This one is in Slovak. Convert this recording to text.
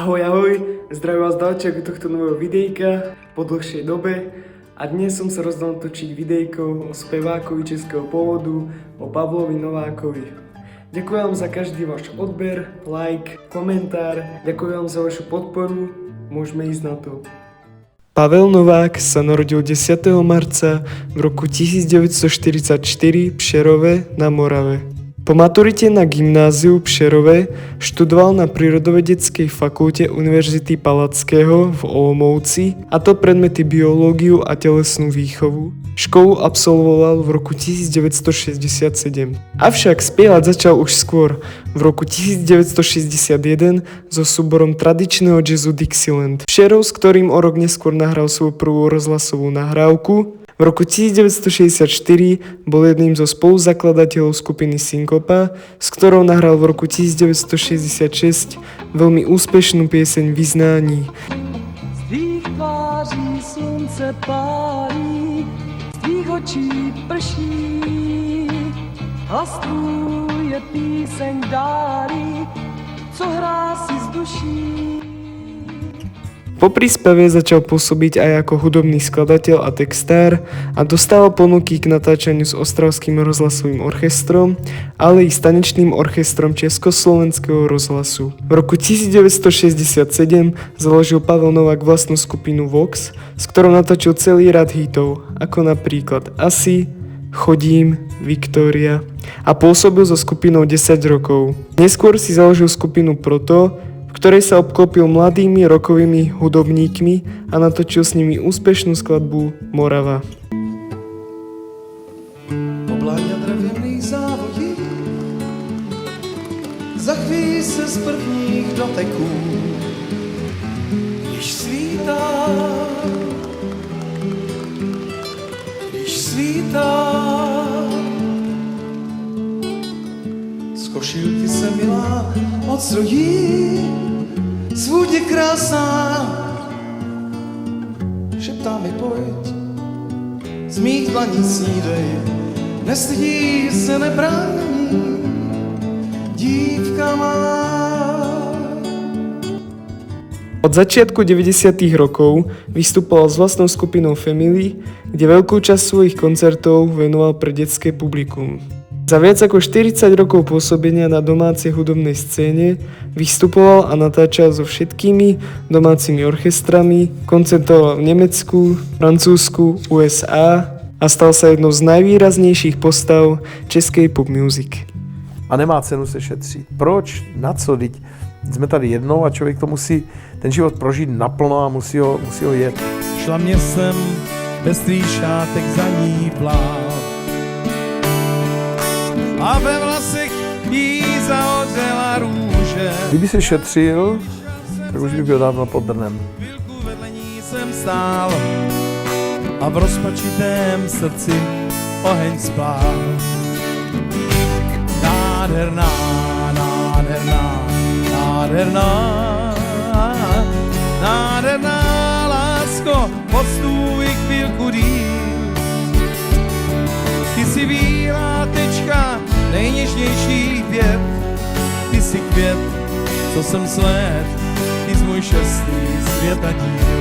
Ahoj, ahoj, zdravím vás dáček tohto nového videjka po dlhšej dobe a dnes som sa rozdal točiť videjko o spevákovi českého pôvodu, o Pavlovi Novákovi. Ďakujem vám za každý váš odber, like, komentár, ďakujem vám za vašu podporu, môžeme ísť na to. Pavel Novák sa narodil 10. marca v roku 1944 v Přerove na Morave. Po maturite na gymnáziu v Přerove študoval na Prírodovedeckej fakulte Univerzity Palackého v Olomouci, a to predmety biológiu a telesnú výchovu. Školu absolvoval v roku 1967. Avšak spievať začal už skôr, v roku 1961 so súborom tradičného jazzu Dixieland. Přerov, s ktorým o rok neskôr nahral svoju prvú rozhlasovú nahrávku. V roku 1964 bol jedným zo spoluzakladateľov skupiny Synkopa, s ktorou nahral v roku 1966 veľmi úspešnú pieseň Vyznání. Z tvých tváří slunce pálí, z tvých očí prší, hlas tvůj je píseň dálí, co hrá si z duší. Po príspeve začal pôsobiť aj ako hudobný skladateľ a textár a dostával ponuky k natáčaniu s Ostravským rozhlasovým orchestrom, ale i s tanečným orchestrom Československého rozhlasu. V roku 1967 založil Pavel Novák vlastnú skupinu Vox, s ktorou natáčil celý rad hitov, ako napríklad Asi, Chodím, Viktória, a pôsobil so skupinou 10 rokov. Neskôr si založil skupinu Proto, v ktorej sa obklopil mladými rockovými hudobníkmi a natočil s nimi úspešnú skladbu Morava. Obláňa drevěný závodí, za chvíli se z prvních doteků, když svítá, z košílky se milá odsrodí, svůd je krásná, šeptá mi pojď, z mých dlaní snídej, nestydí se, nebrání, dívka má. Od začiatku 90. rokov vystupoval s vlastnou skupinou Family, kde veľkú časť svojich koncertov venoval pre detské publikum. Za viac ako 40 rokov pôsobenia na domácej hudobnej scéne vystupoval a natáčal so všetkými domácimi orchestrami, koncertoval v Nemecku, Francúzsku, USA a stal sa jednou z najvýraznejších postav českej pop music. A nemá cenu se šetřit. Proč? Na co? Teď jsme tady jednou a člověk to musí ten život prožít naplno a musí ho jet. Šla městem bez tvých šátek za ní pláv a ve vlasech jí zahořela růže. Kdyby se šetřil, tak už by byl dávno pod drnem. Chvilku vedle ní jsem stál a v rozpačitém srdci oheň spál. Nádherná, nádherná, nádherná, nádherná lásko, postůj chvílku díl. Ty jsi bílá tečka nejněžnějších vět, ty jsi květ, co jsem sled, ty jsi můj šestý svět a díl.